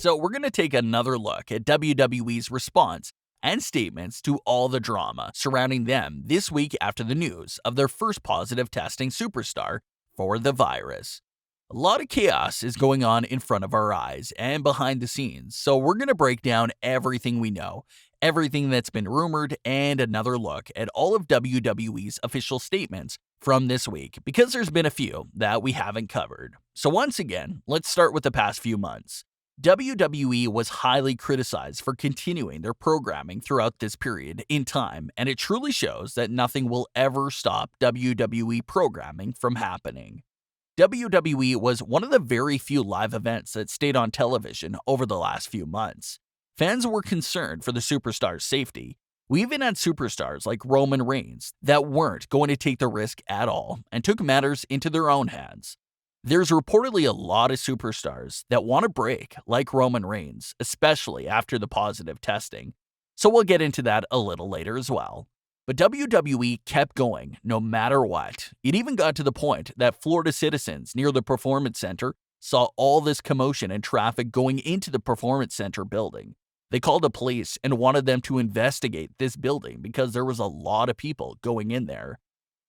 So, we're going to take another look at WWE's response and statements to all the drama surrounding them this week after the news of their first positive testing superstar for the virus. A lot of chaos is going on in front of our eyes and behind the scenes, so we're going to break down everything we know, everything that's been rumored, and another look at all of WWE's official statements from this week, because there's been a few that we haven't covered. So once again, let's start with the past few months. WWE was highly criticized for continuing their programming throughout this period in time, and it truly shows that nothing will ever stop WWE programming from happening. WWE was one of the very few live events that stayed on television over the last few months. Fans were concerned for the superstars' safety. We even had superstars like Roman Reigns that weren't going to take the risk at all and took matters into their own hands. There's reportedly a lot of superstars that want to break, like Roman Reigns, especially after the positive testing. So we'll get into that a little later as well. But WWE kept going no matter what. It even got to the point that Florida citizens near the Performance Center saw all this commotion and traffic going into the Performance Center building. They called the police and wanted them to investigate this building because there was a lot of people going in there.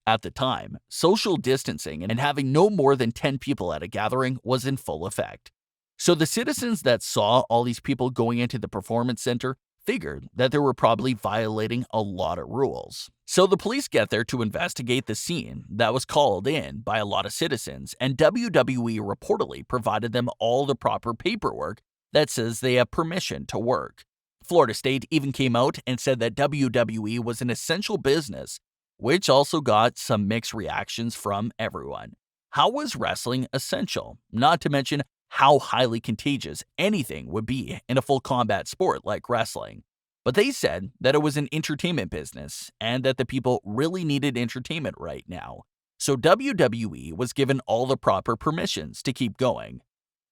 At the time, social distancing and having no more than 10 people at a gathering was in full effect. So the citizens that saw all these people going into the Performance Center figured that they were probably violating a lot of rules. So the police get there to investigate the scene that was called in by a lot of citizens, and WWE reportedly provided them all the proper paperwork that says they have permission to work. Florida State even came out and said that WWE was an essential business, which also got some mixed reactions from everyone. How was wrestling essential? Not to mention how highly contagious anything would be in a full combat sport like wrestling. But they said that it was an entertainment business and that the people really needed entertainment right now. So WWE was given all the proper permissions to keep going.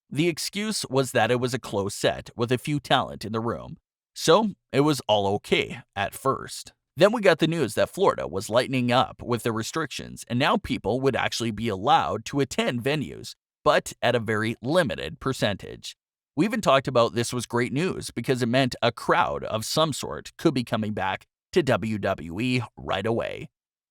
The excuse was that it was a closed set with a few talent in the room. So it was all okay at first. Then we got the news that Florida was lightening up with the restrictions, and now people would actually be allowed to attend venues, but at a very limited percentage. We even talked about this was great news because it meant a crowd of some sort could be coming back to WWE right away.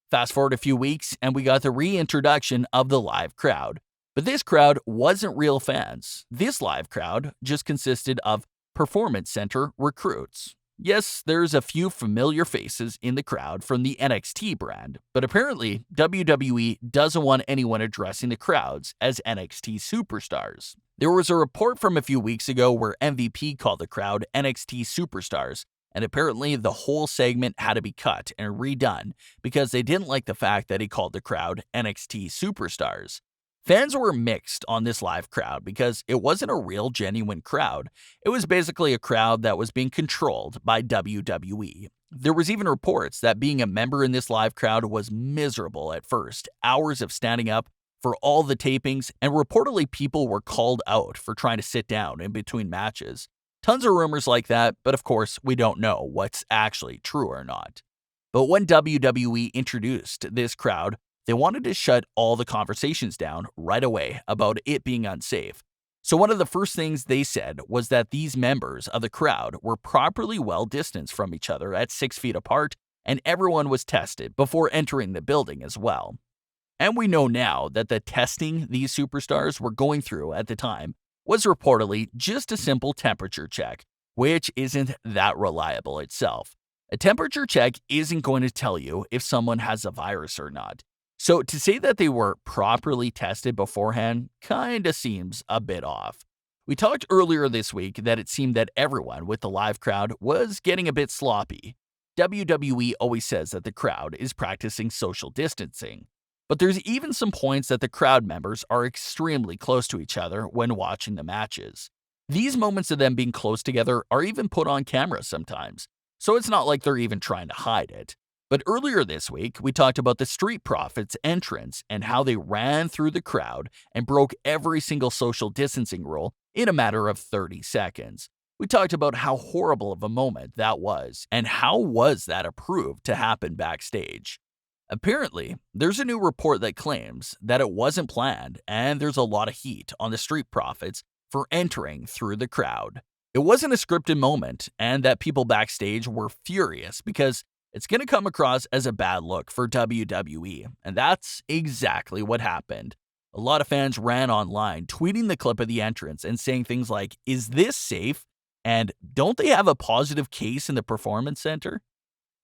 Fast forward a few weeks, and we got the reintroduction of the live crowd. But this crowd wasn't real fans. This live crowd just consisted of Performance Center recruits. Yes, there's a few familiar faces in the crowd from the NXT brand, but apparently WWE doesn't want anyone addressing the crowds as NXT superstars. There was a report from a few weeks ago where MVP called the crowd NXT superstars, and apparently the whole segment had to be cut and redone because they didn't like the fact that he called the crowd NXT superstars. Fans were mixed on this live crowd because it wasn't a real genuine crowd. It was basically a crowd that was being controlled by WWE. There was even reports that being a member in this live crowd was miserable at first, hours of standing up for all the tapings, and reportedly people were called out for trying to sit down in between matches. Tons of rumors like that, but of course we don't know what's actually true or not. But when WWE introduced this crowd, they wanted to shut all the conversations down right away about it being unsafe. So one of the first things they said was that these members of the crowd were properly well distanced from each other at 6 feet apart, and everyone was tested before entering the building as well. And we know now that the testing these superstars were going through at the time was reportedly just a simple temperature check, which isn't that reliable itself. A temperature check isn't going to tell you if someone has a virus or not. So to say that they were properly tested beforehand kinda seems a bit off. We talked earlier this week that it seemed that everyone with the live crowd was getting a bit sloppy. WWE always says that the crowd is practicing social distancing, but there's even some points that the crowd members are extremely close to each other when watching the matches. These moments of them being close together are even put on camera sometimes, so it's not like they're even trying to hide it. But earlier this week, we talked about the Street Profits entrance and how they ran through the crowd and broke every single social distancing rule in a matter of 30 seconds. We talked about how horrible of a moment that was, and how was that approved to happen backstage. Apparently, there's a new report that claims that it wasn't planned, and there's a lot of heat on the Street Profits for entering through the crowd. It wasn't a scripted moment, and that people backstage were furious because it's going to come across as a bad look for WWE, and that's exactly what happened. A lot of fans ran online, tweeting the clip of the entrance and saying things like, "Is this safe?" And "Don't they have a positive case in the Performance Center?"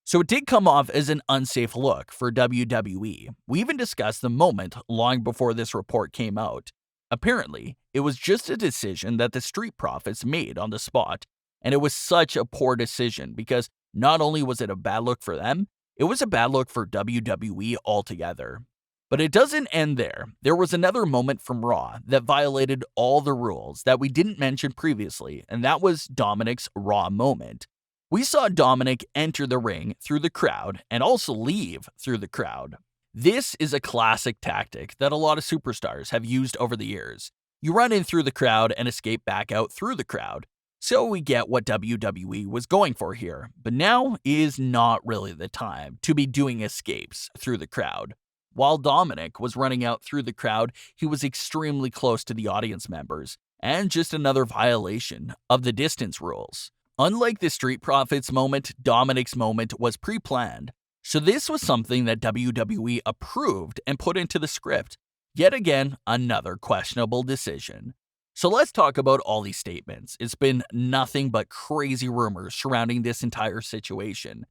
So it did come off as an unsafe look for WWE. We even discussed the moment long before this report came out. Apparently, it was just a decision that the Street Profits made on the spot, and it was such a poor decision because not only was it a bad look for them, it was a bad look for WWE altogether. But it doesn't end there. There was another moment from Raw that violated all the rules that we didn't mention previously, and that was Dominic's Raw moment. We saw Dominic enter the ring through the crowd and also leave through the crowd. This is a classic tactic that a lot of superstars have used over the years. You run in through the crowd and escape back out through the crowd. So we get what WWE was going for here, but now is not really the time to be doing escapes through the crowd. While Dominic was running out through the crowd, he was extremely close to the audience members, and just another violation of the distance rules. Unlike the Street Profits moment, Dominic's moment was pre-planned, so this was something that WWE approved and put into the script. Yet again, another questionable decision. So let's talk about all these statements. It's been nothing but crazy rumors surrounding this entire situation.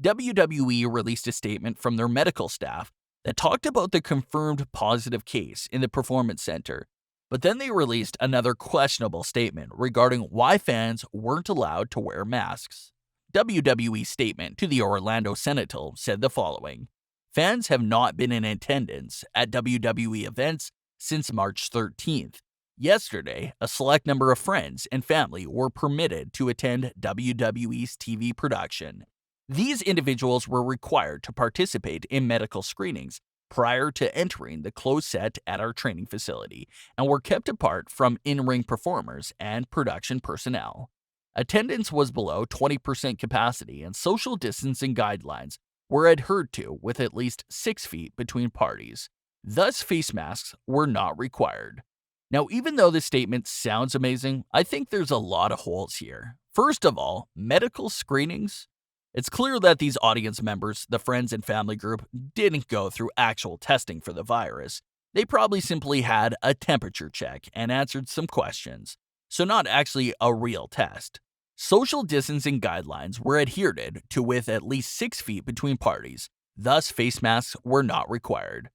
WWE released a statement from their medical staff that talked about the confirmed positive case in the Performance Center, but then they released another questionable statement regarding why fans weren't allowed to wear masks. WWE's statement to the Orlando Sentinel said the following: "Fans have not been in attendance at WWE events since March 13th. Yesterday, a select number of friends and family were permitted to attend WWE's TV production. These individuals were required to participate in medical screenings prior to entering the closed set at our training facility and were kept apart from in-ring performers and production personnel. Attendance was below 20% capacity and social distancing guidelines were adhered to with at least 6 feet between parties. Thus, face masks were not required." Now, even though this statement sounds amazing, I think there's a lot of holes here. First of all, medical screenings. It's clear that these audience members, the friends and family group, didn't go through actual testing for the virus. They probably simply had a temperature check and answered some questions, so not actually a real test. Social distancing guidelines were adhered to with at least 6 feet between parties, thus face masks were not required.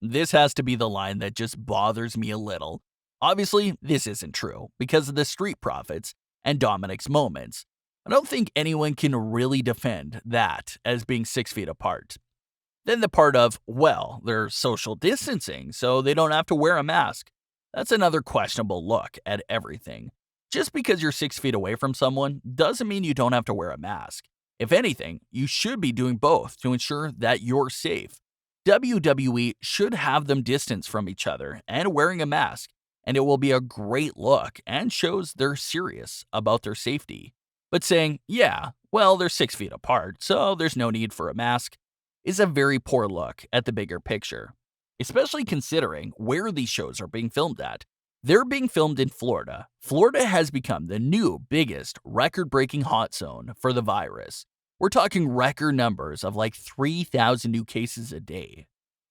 This has to be the line that just bothers me a little. Obviously, this isn't true because of the Street Profits and Dominic's moments. I don't think anyone can really defend that as being 6 feet apart. Then the part of, well, they're social distancing, so they don't have to wear a mask. That's another questionable look at everything. Just because you're 6 feet away from someone doesn't mean you don't have to wear a mask. If anything, you should be doing both to ensure that you're safe. WWE should have them distance from each other and wearing a mask, and it will be a great look and shows they're serious about their safety. But saying, yeah, well, they're 6 feet apart, so there's no need for a mask, is a very poor look at the bigger picture, especially considering where these shows are being filmed at. They're being filmed in Florida. Florida has become the new biggest record-breaking hot zone for the virus. We're talking record numbers of like 3,000 new cases a day.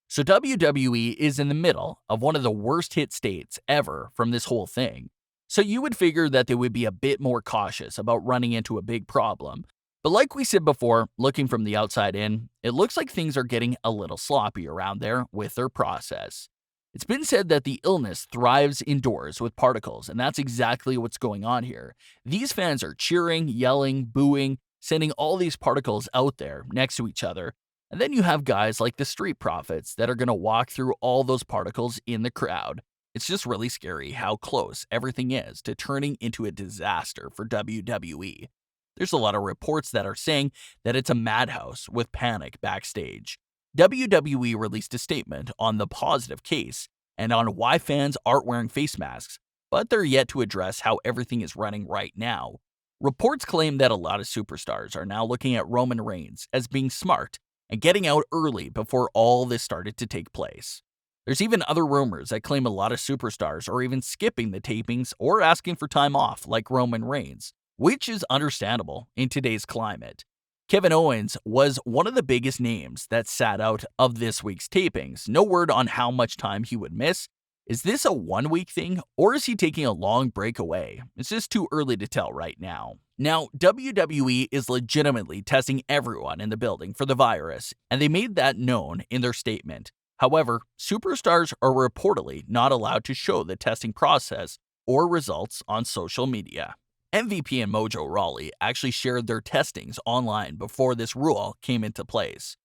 So WWE is in the middle of one of the worst hit states ever from this whole thing. So you would figure that they would be a bit more cautious about running into a big problem. But like we said before, looking from the outside in, it looks like things are getting a little sloppy around there with their process. It's been said that the illness thrives indoors with particles, and that's exactly what's going on here. These fans are cheering, yelling, booing, sending all these particles out there next to each other. And then you have guys like the Street Profits that are going to walk through all those particles in the crowd. It's just really scary how close everything is to turning into a disaster for WWE. There's a lot of reports that are saying that it's a madhouse with panic backstage. WWE released a statement on the positive case and on why fans aren't wearing face masks, but they're yet to address how everything is running right now. Reports claim that a lot of superstars are now looking at Roman Reigns as being smart and getting out early before all this started to take place. There's even other rumors that claim a lot of superstars are even skipping the tapings or asking for time off, like Roman Reigns, which is understandable in today's climate. Kevin Owens was one of the biggest names that sat out of this week's tapings. No word on how much time he would miss. Is this a 1 week thing, or is he taking a long break away? It's just too early to tell right now. Now, WWE is legitimately testing everyone in the building for the virus, and they made that known in their statement. However, superstars are reportedly not allowed to show the testing process or results on social media. MVP and Mojo Rawley actually shared their testings online before this rule came into place.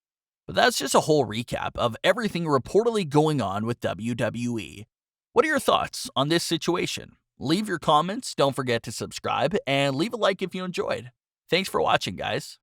But that's just a whole recap of everything reportedly going on with WWE. What are your thoughts on this situation? Leave your comments, don't forget to subscribe, and leave a like if you enjoyed. Thanks for watching, guys.